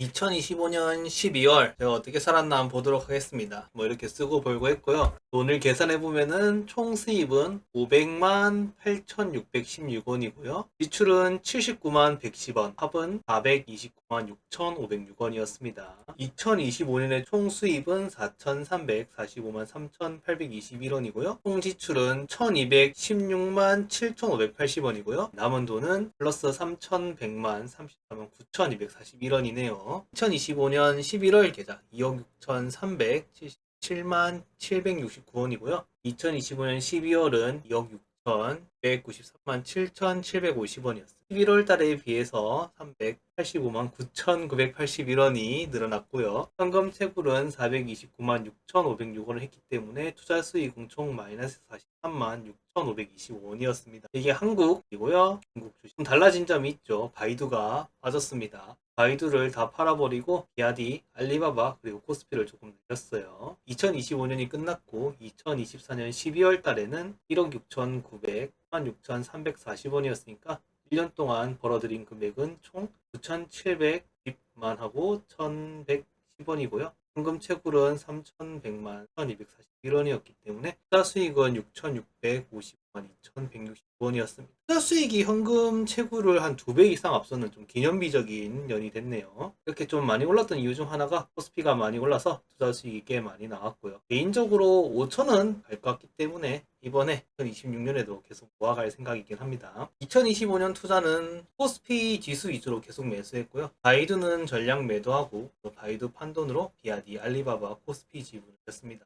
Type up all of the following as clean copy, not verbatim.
2025년 12월 제가 어떻게 살았나 한번 보도록 하겠습니다. 뭐 이렇게 쓰고 벌고 했고요. 돈을 계산해 보면은 총 수입은 500만 8,616원이고요. 지출은 79만 110원, 합은 429만 6,506원이었습니다. 2025년의 총 수입은 4,345만 3,821원이고요. 총 지출은 1,216만 7,580원이고요. 남은 돈은 플러스 3,100만 34만 9,241원이네요. 2025년 11월 계좌 2억 6,377만 769원이고요. 2025년 12월은 2억 6,193만 7,750원이었어요. 11월 달에 비해서 385만 9,981원이 늘어났고요. 현금 채굴은 429만 6,506원을 했기 때문에 투자 수익은 총 마이너스 43만 6,525원이었습니다. 이게 한국이고요. 중국 주식. 달라진 점이 있죠. 바이두가 빠졌습니다. 바이두를 다 팔아버리고 비아디, 알리바바 그리고 코스피를 조금 늘렸어요. 2025년이 끝났고 2024년 12월 달에는 1억 6,900만 6,340원이었으니까 1년 동안 벌어들인 금액은 총 9,710만 하고 1,110원이고요. 현금 채굴은 3,100만 1,241원이었기 때문에 투자 수익은 6,650만 2,169원이었습니다. 투자 수익이 현금 채굴을 한 2배 이상 앞서는 좀 기념비적인 년이 됐네요. 이렇게 좀 많이 올랐던 이유 중 하나가 코스피가 많이 올라서 투자 수익이 꽤 많이 나왔고요. 개인적으로 5,000원 갈 것 같기 때문에 이번에 2026년에도 계속 모아갈 생각이긴 합니다. 2025년 투자는 코스피 지수 위주로 계속 매수했고요. 바이두는 전량 매도하고 바이두 판돈으로 비아디, 알리바바, 코스피 지분을 샀습니다.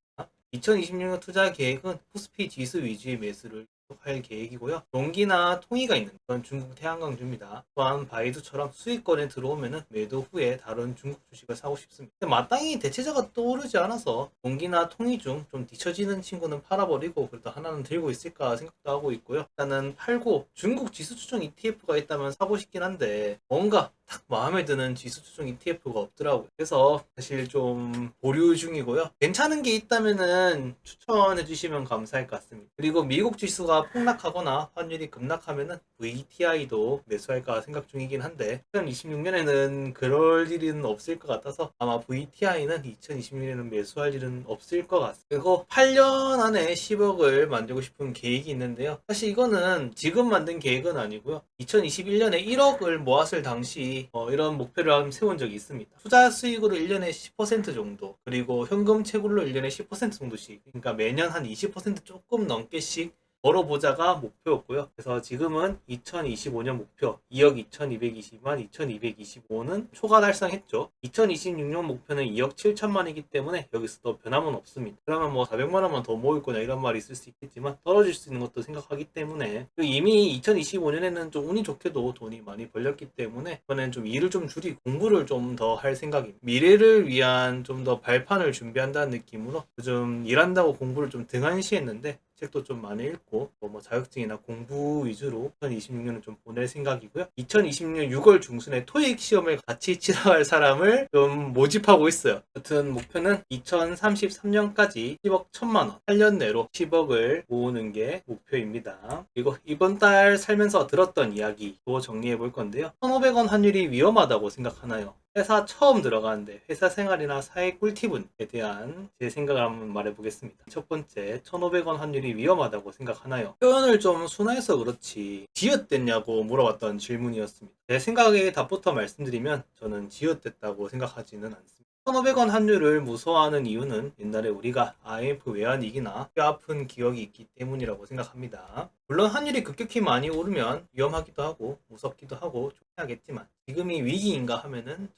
2026년 투자 계획은 코스피 지수 위주의 매수를 할 계획이고요. 용기나 통이가 있는 그런 중국 태양광주입니다. 또한 바이두처럼 수익권에 들어오면 매도 후에 다른 중국 주식을 사고 싶습니다. 근데 마땅히 대체자가 떠오르지 않아서 용기나 통이 중 좀 뒤처지는 친구는 팔아버리고 그래도 하나는 들고 있을까 생각도 하고 있고요. 일단은 팔고 중국 지수 추종 ETF가 있다면 사고 싶긴 한데 뭔가 딱 마음에 드는 지수 추종 ETF가 없더라고요. 그래서 사실 좀 보류 중이고요. 괜찮은 게 있다면은 추천해 주시면 감사할 것 같습니다. 그리고 미국 지수가 폭락하거나 환율이 급락하면은 VTI도 매수할까 생각 중이긴 한데 2026년에는 그럴 일은 없을 것 같아서 아마 VTI는 2026년에는 매수할 일은 없을 것 같습니다. 그리고 8년 안에 10억을 만들고 싶은 계획이 있는데요. 사실 이거는 지금 만든 계획은 아니고요. 2021년에 1억을 모았을 당시 이런 목표를 세운 적이 있습니다. 투자 수익으로 1년에 10% 정도, 그리고 현금 채굴로 1년에 10% 정도씩, 그러니까 매년 한 20% 조금 넘게씩 벌어보자가 목표였고요. 그래서 지금은 2025년 목표 2억 2220만 2225는 초과 달성했죠. 2026년 목표는 2억 7천만이기 때문에 여기서도 변함은 없습니다. 그러면 뭐 400만 원만 더 모을 거냐 이런 말이 있을 수 있겠지만 떨어질 수 있는 것도 생각하기 때문에, 이미 2025년에는 좀 운이 좋게도 돈이 많이 벌렸기 때문에 이번엔 좀 일을 좀 줄이고 공부를 좀 더 할 생각입니다. 미래를 위한 좀 더 발판을 준비한다는 느낌으로 요즘 일한다고 공부를 좀 등한시했는데 책도 좀 많이 읽고 뭐 자격증이나 공부 위주로 2026년을 좀 보낼 생각이고요. 2026년 6월 중순에 토익 시험을 같이 치러갈 사람을 좀 모집하고 있어요. 여튼 목표는 2033년까지 10억 1천만 원, 8년 내로 10억을 모으는 게 목표입니다. 그리고 이번 달 살면서 들었던 이야기도 정리해 볼 건데요. 1,500원 환율이 위험하다고 생각하나요? 회사 처음 들어가는데 회사 생활이나 사회 꿀팁에 대한 제 생각을 한번 말해보겠습니다. 첫 번째, 1,500원 환율이 위험하다고 생각하나요? 표현을 좀 순화해서 그렇지 지읒됐냐고 물어봤던 질문이었습니다. 제 생각에 답부터 말씀드리면 저는 지읒됐다고 생각하지는 않습니다. 1,500원 환율을 무서워하는 이유는 옛날에 우리가 IMF 외환위기나 뼈 아픈 기억이 있기 때문이라고 생각합니다. 물론 환율이 급격히 많이 오르면 위험하기도 하고 무섭기도 하고 조심해야겠지만 지금이 위기인가 하면은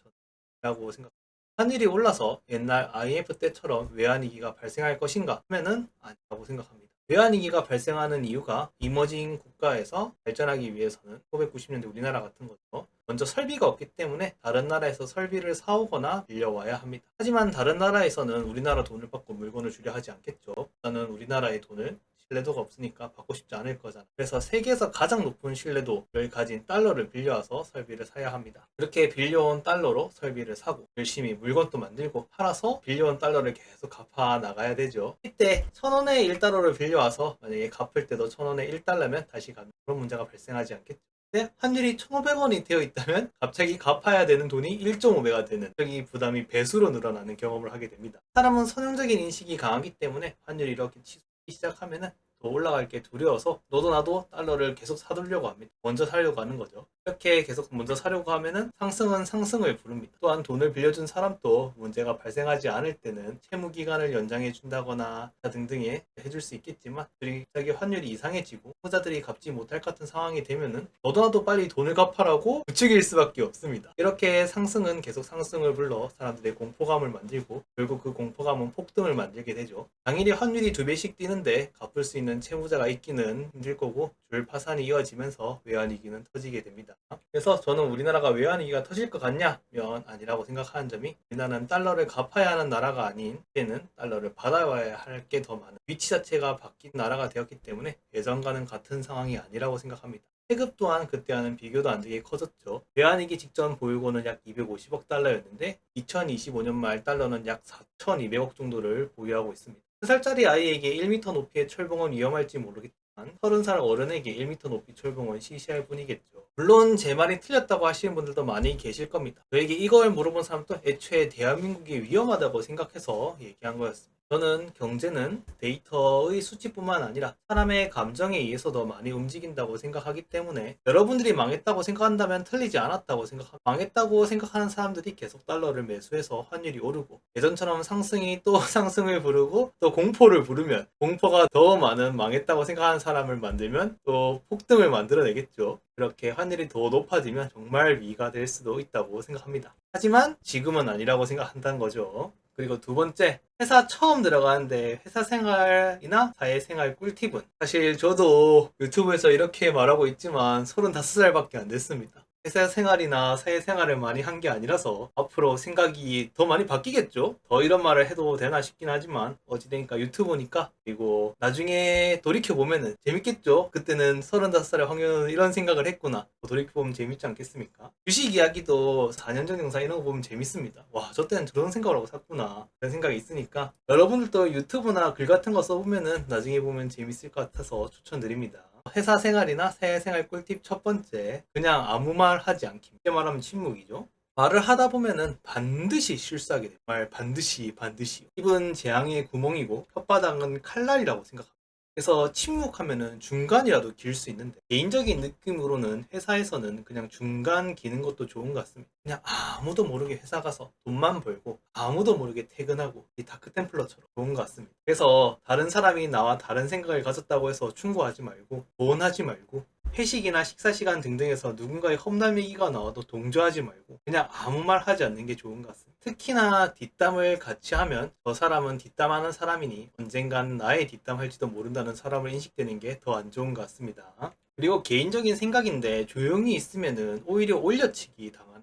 라고 생각합니다. 환율이 올라서 옛날 IMF 때처럼 외환위기가 발생할 것인가 하면은 아니라고 생각합니다. 외환위기가 발생하는 이유가 이머징 국가에서 발전하기 위해서는 1990년대 우리나라 같은 거죠. 먼저 설비가 없기 때문에 다른 나라에서 설비를 사오거나 빌려와야 합니다. 하지만 다른 나라에서는 우리나라 돈을 받고 물건을 주려 하지 않겠죠. 나는 우리나라의 돈을 신뢰도가 없으니까 받고 싶지 않을 거잖아. 그래서 세계에서 가장 높은 신뢰도를 가진 달러를 빌려와서 설비를 사야 합니다. 그렇게 빌려온 달러로 설비를 사고 열심히 물건도 만들고 팔아서 빌려온 달러를 계속 갚아 나가야 되죠. 이때 1,000원의 1달러를 빌려와서 만약에 갚을 때도 1,000원의 1달러면 다시 갚는 그런 문제가 발생하지 않겠죠. 근데 환율이 1,500원이 되어 있다면 갑자기 갚아야 되는 돈이 1.5배가 되는, 갑자기 부담이 배수로 늘어나는 경험을 하게 됩니다. 사람은 선형적인 인식이 강하기 때문에 환율이 이렇게 치솟기 시작하면은 더 올라갈 게 두려워서 너도 나도 달러를 계속 사두려고 합니다. 먼저 사려고 하는 거죠. 이렇게 계속 먼저 사려고 하면은 상승은 상승을 부릅니다. 또한 돈을 빌려준 사람도 문제가 발생하지 않을 때는 채무 기간을 연장해 준다거나 등등에 해줄 수 있겠지만, 갑자기 환율이 이상해지고 후자들이 갚지 못할 것 같은 상황이 되면은 너도 나도 빨리 돈을 갚아라고 부추길 수밖에 없습니다. 이렇게 상승은 계속 상승을 불러 사람들의 공포감을 만들고 결국 그 공포감은 폭등을 만들게 되죠. 당일에 환율이 2배씩 뛰는데 갚을 수 있는 채무자가 있기는 힘들 거고 줄 파산이 이어지면서 외환위기는 터지게 됩니다. 그래서 저는 우리나라가 외환위기가 터질 것 같냐면 아니라고 생각하는 점이, 우리나라는 달러를 갚아야 하는 나라가 아닌 이제는 달러를 받아와야 할 게 더 많은, 위치 자체가 바뀐 나라가 되었기 때문에 예전과는 같은 상황이 아니라고 생각합니다. 세급 또한 그때와는 비교도 안 되게 커졌죠. 외환위기 직전 보유고는 약 250억 달러였는데 2025년 말 달러는 약 4,200억 정도를 보유하고 있습니다. 1살짜리 아이에게 1m 높이의 철봉은 위험할지 모르겠지만 30살 어른에게 1m 높이 철봉은 시시할 뿐이겠죠. 물론 제 말이 틀렸다고 하시는 분들도 많이 계실 겁니다. 저에게 이걸 물어본 사람도 애초에 대한민국이 위험하다고 생각해서 얘기한 거였습니다. 저는 경제는 데이터의 수치뿐만 아니라 사람의 감정에 의해서도 많이 움직인다고 생각하기 때문에, 여러분들이 망했다고 생각한다면 틀리지 않았다고 생각합니다. 망했다고 생각하는 사람들이 계속 달러를 매수해서 환율이 오르고 예전처럼 상승이 또 상승을 부르고 또 공포를 부르면 공포가 더 많은 망했다고 생각하는 사람을 만들면 또 폭등을 만들어내겠죠. 그렇게 환율이 더 높아지면 정말 위기가 될 수도 있다고 생각합니다. 하지만 지금은 아니라고 생각한다는 거죠. 그리고 두 번째, 회사 처음 들어가는데 회사 생활이나 사회생활 꿀팁은, 사실 저도 유튜브에서 이렇게 말하고 있지만 35살밖에 안 됐습니다. 회사 생활이나 사회생활을 많이 한 게 아니라서 앞으로 생각이 더 많이 바뀌겠죠? 더 이런 말을 해도 되나 싶긴 하지만 어찌되니까 유튜브니까. 그리고 나중에 돌이켜보면은 재밌겠죠? 그때는 35살의 황현우는 이런 생각을 했구나. 돌이켜보면 재밌지 않겠습니까? 주식 이야기도 4년 전 영상 이런 거 보면 재밌습니다. 와, 저 때는 저런 생각을 하고 샀구나. 그런 생각이 있으니까 여러분들도 유튜브나 글 같은 거 써보면은 나중에 보면 재밌을 것 같아서 추천드립니다. 회사 생활이나 사회생활 꿀팁 첫 번째, 그냥 아무 말 하지 않기. 쉽게 말하면 침묵이죠. 말을 하다 보면은 반드시 실수하게 돼요. 정말 반드시. 입은 재앙의 구멍이고 혓바닥은 칼날이라고 생각합니다. 그래서 침묵하면은 중간이라도 길 수 있는데, 개인적인 느낌으로는 회사에서는 그냥 중간 기는 것도 좋은 것 같습니다. 그냥 아무도 모르게 회사 가서 돈만 벌고 아무도 모르게 퇴근하고, 이 다크템플러처럼 좋은 것 같습니다. 그래서 다른 사람이 나와 다른 생각을 가졌다고 해서 충고하지 말고, 조언하지 말고, 회식이나 식사 시간 등등에서 누군가의 험담 얘기가 나와도 동조하지 말고 그냥 아무 말 하지 않는 게 좋은 것 같습니다. 특히나 뒷담을 같이 하면 저 사람은 뒷담하는 사람이니 언젠간 나의 뒷담할지도 모른다는 사람을 인식되는 게 더 안 좋은 것 같습니다. 그리고 개인적인 생각인데, 조용히 있으면은 오히려 올려치기 당하는,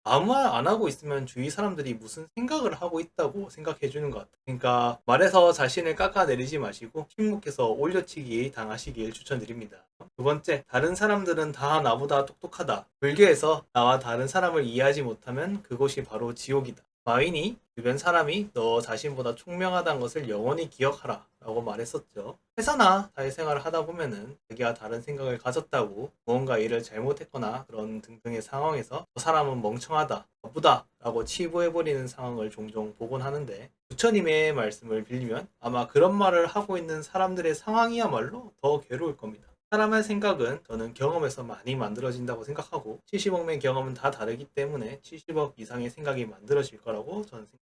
아무 말 안 하고 있으면 주위 사람들이 무슨 생각을 하고 있다고 생각해 주는 것 같아요. 그러니까 말해서 자신을 깎아내리지 마시고 침묵해서 올려치기 당하시길 추천드립니다. 두 번째, 다른 사람들은 다 나보다 똑똑하다. 불교에서 나와 다른 사람을 이해하지 못하면 그곳이 바로 지옥이다. 마윈이 주변 사람이 너 자신보다 총명하다는 것을 영원히 기억하라 라고 말했었죠. 회사나 사회생활을 하다 보면은 자기가 다른 생각을 가졌다고 무언가 일을 잘못했거나 그런 등등의 상황에서 저 사람은 멍청하다, 바쁘다 라고 치부해버리는 상황을 종종 보곤 하는데, 부처님의 말씀을 빌리면 아마 그런 말을 하고 있는 사람들의 상황이야말로 더 괴로울 겁니다. 사람의 생각은 저는 경험에서 많이 만들어진다고 생각하고 70억 의 경험은 다 다르기 때문에 70억 이상의 생각이 만들어질 거라고 저는 생각합니다.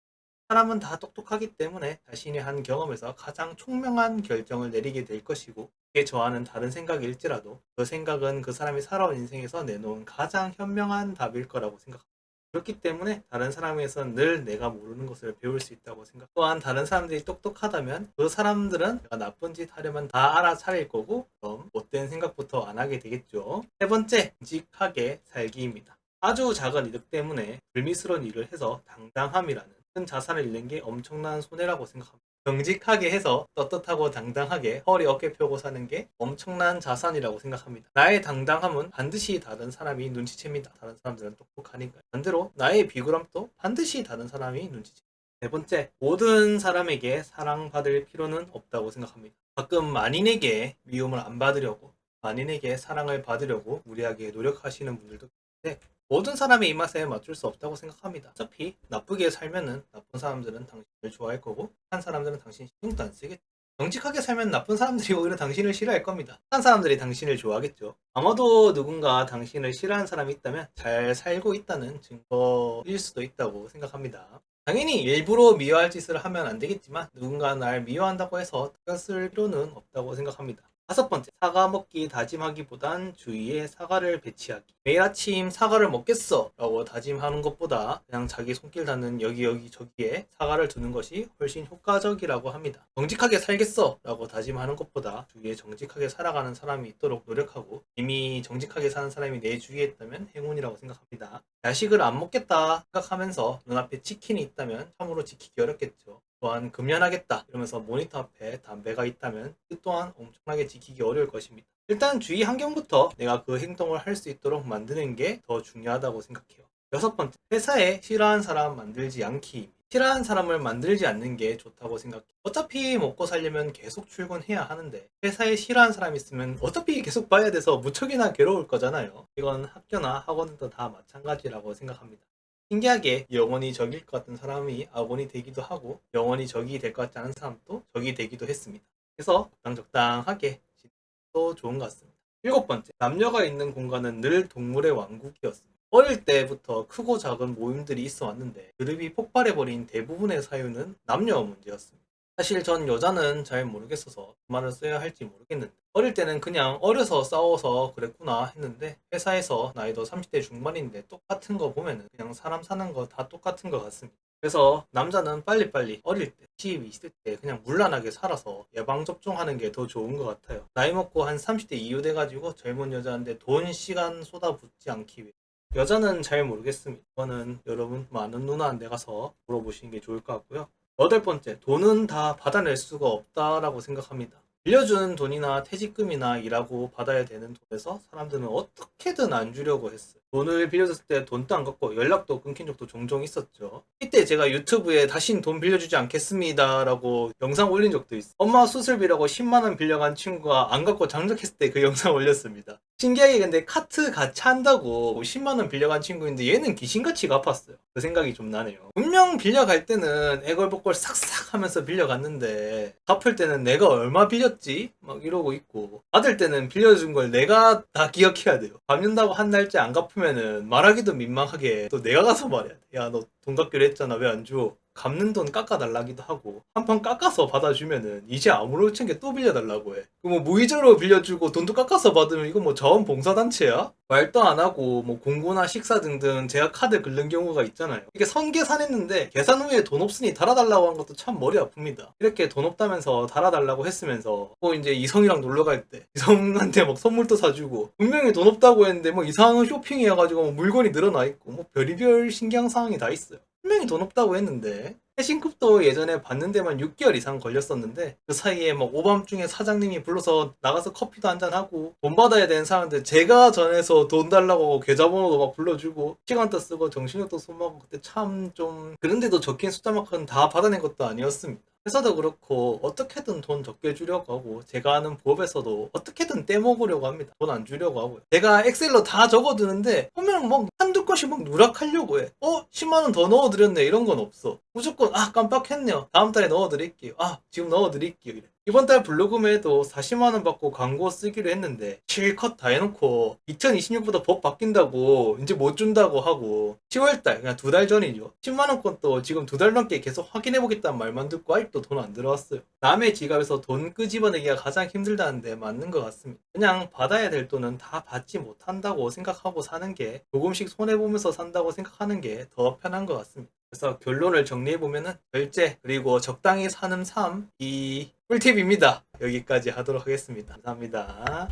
사람은 다 똑똑하기 때문에 자신이 한 경험에서 가장 총명한 결정을 내리게 될 것이고, 그게 저와는 다른 생각일지라도 그 생각은 그 사람이 살아온 인생에서 내놓은 가장 현명한 답일 거라고 생각합니다. 그렇기 때문에 다른 사람에선 늘 내가 모르는 것을 배울 수 있다고 생각. 또한 다른 사람들이 똑똑하다면 그 사람들은 내가 나쁜 짓 하려면 다 알아차릴 거고, 그럼 못된 생각부터 안 하게 되겠죠. 세 번째, 정직하게 살기입니다. 아주 작은 이득 때문에 불미스러운 일을 해서 당당함이라는 큰 자산을 잃는 게 엄청난 손해라고 생각합니다. 정직하게 해서 떳떳하고 당당하게 허리 어깨 펴고 사는 게 엄청난 자산이라고 생각합니다. 나의 당당함은 반드시 다른 사람이 눈치챕니다. 다른 사람들은 똑똑하니까. 반대로 나의 비굴함도 반드시 다른 사람이 눈치챕니다. 네 번째, 모든 사람에게 사랑받을 필요는 없다고 생각합니다. 가끔 만인에게 미움을 안 받으려고 만인에게 사랑을 받으려고 무리하게 노력하시는 분들도 계신데 모든 사람의 입맛에 맞출 수 없다고 생각합니다. 어차피 나쁘게 살면은 나쁜 사람들은 당신을 좋아할 거고 한 사람들은 당신 신경도 안 쓰겠죠. 정직하게 살면 나쁜 사람들이 오히려 당신을 싫어할 겁니다. 한 사람들이 당신을 좋아하겠죠. 아마도 누군가 당신을 싫어하는 사람이 있다면 잘 살고 있다는 증거일 수도 있다고 생각합니다. 당연히 일부러 미워할 짓을 하면 안 되겠지만 누군가 날 미워한다고 해서 ጥቀ을 필요는 없다고 생각합니다. 다섯 번째, 사과 먹기 다짐하기보단 주위에 사과를 배치하기. 매일 아침 사과를 먹겠어 라고 다짐하는 것보다 그냥 자기 손길 닿는 여기 저기에 사과를 두는 것이 훨씬 효과적이라고 합니다. 정직하게 살겠어 라고 다짐하는 것보다 주위에 정직하게 살아가는 사람이 있도록 노력하고 이미 정직하게 사는 사람이 내 주위에 있다면 행운이라고 생각합니다. 야식을 안 먹겠다 생각하면서 눈앞에 치킨이 있다면 참으로 지키기 어렵겠죠. 또한 금연하겠다 이러면서 모니터 앞에 담배가 있다면 그 또한 엄청나게 지키기 어려울 것입니다. 일단 주위 환경부터 내가 그 행동을 할 수 있도록 만드는 게 더 중요하다고 생각해요. 여섯 번째, 회사에 싫어하는 사람 만들지 않기. 싫어하는 사람을 만들지 않는 게 좋다고 생각해. 어차피 먹고 살려면 계속 출근해야 하는데 회사에 싫어하는 사람이 있으면 어차피 계속 봐야 돼서 무척이나 괴로울 거잖아요. 이건 학교나 학원도 다 마찬가지라고 생각합니다. 신기하게 영원히 적일 것 같은 사람이 악원이 되기도 하고 영원히 적이 될 것 같지 않은 사람도 적이 되기도 했습니다. 그래서 적당하게 지내도 좋은 것 같습니다. 일곱 번째, 남녀가 있는 공간은 늘 동물의 왕국이었습니다. 어릴 때부터 크고 작은 모임들이 있어 왔는데 그룹이 폭발해버린 대부분의 사유는 남녀 문제였습니다. 사실 전 여자는 잘 모르겠어서 그 말을 써야 할지 모르겠는데 어릴 때는 그냥 어려서 싸워서 그랬구나 했는데 회사에서 나이도 30대 중반인데 똑같은 거 보면은 그냥 사람 사는 거 다 똑같은 것 같습니다. 그래서 남자는 빨리빨리 어릴 때 10, 20대 때 그냥 문란하게 살아서 예방접종하는 게 더 좋은 것 같아요. 나이 먹고 한 30대 이후 돼가지고 젊은 여자한테 돈, 시간 쏟아붓지 않기 위해 여자는 잘 모르겠습니다. 이거는 여러분 많은 누나한테 가서 물어보시는 게 좋을 것 같고요. 여덟 번째, 돈은 다 받아낼 수가 없다라고 생각합니다. 빌려준 돈이나 퇴직금이나 일하고 받아야 되는 돈에서 사람들은 어떻게든 안 주려고 했어요. 돈을 빌려줬을 때 돈도 안 갚고 연락도 끊긴 적도 종종 있었죠. 이때 제가 유튜브에 다신 돈 빌려주지 않겠습니다 라고 영상 올린 적도 있어요. 엄마 수술비라고 10만원 빌려간 친구가 안 갚고 장적했을 때 그 영상 올렸습니다. 신기하게 근데 카트 같이 한다고 10만원 빌려간 친구인데 얘는 귀신같이 갚았어요. 그 생각이 좀 나네요. 분명 빌려갈 때는 애걸복걸 싹싹 하면서 빌려갔는데 갚을 때는 내가 얼마 빌렸지? 막 이러고 있고 받을 때는 빌려준 걸 내가 다 기억해야 돼요. 갚는다고 한 날째 안 갚으면은 말하기도 민망하게 또 내가 가서 말해야 돼. 야, 너 돈 갚기로 했잖아. 왜 안 줘? 갚는 돈 깎아달라기도 하고 한 판 깎아서 받아주면은 이제 아무렇지 않게 또 빌려달라고 해. 뭐 무이자로 빌려주고 돈도 깎아서 받으면 이거 뭐 자원봉사단체야? 말도 안 하고 뭐 공고나 식사 등등 제가 카드 긁는 경우가 있잖아요. 이게 선계산했는데 계산 후에 돈 없으니 달아달라고 한 것도 참 머리 아픕니다. 이렇게 돈 없다면서 달아달라고 했으면서 뭐 이제 이성이랑 놀러 갈 때 이성한테 막 선물도 사주고 분명히 돈 없다고 했는데 뭐 이상한 쇼핑이어가지고 뭐 물건이 늘어나 있고 뭐 별의별 신기한 상황이 다 있어요. 분명히 돈 없다고 했는데 해신급도 예전에 받는 데만 6개월 이상 걸렸었는데 그 사이에 막 오밤중에 사장님이 불러서 나가서 커피도 한잔하고 돈 받아야 되는 사람들 제가 전해서 돈 달라고 계좌번호도 막 불러주고 시간도 쓰고 정신력도 쏟아고 그때 참 좀 그런데도 적힌 숫자만큼 다 받아낸 것도 아니었습니다. 회사도 그렇고 어떻게든 돈 적게 주려고 하고 제가 아는 부업에서도 어떻게든 떼먹으려고 합니다. 돈 안 주려고 하고요. 제가 엑셀로 다 적어두는데 보면 막 한두 건씩 막 누락하려고 해. 10만원 더 넣어드렸네 이런 건 없어. 무조건 깜빡했네요. 다음 달에 넣어드릴게요. 지금 넣어드릴게요. 이래. 이번 달 블로그에도 40만원 받고 광고 쓰기로 했는데 실컷 다 해놓고 2026보다 법 바뀐다고 이제 못 준다고 하고 10월달 그냥 2달 전이죠. 10만원권 또 지금 2달 넘게 계속 확인해보겠다는 말만 듣고 아직도 돈 안 들어왔어요. 남의 지갑에서 돈 끄집어내기가 가장 힘들다는데 맞는 것 같습니다. 그냥 받아야 될 돈은 다 받지 못한다고 생각하고 사는 게 조금씩 손해보면서 산다고 생각하는 게 더 편한 것 같습니다. 그래서 결론을 정리해보면은 결제 그리고 적당히 사는 삶이 꿀팁입니다. 여기까지 하도록 하겠습니다. 감사합니다.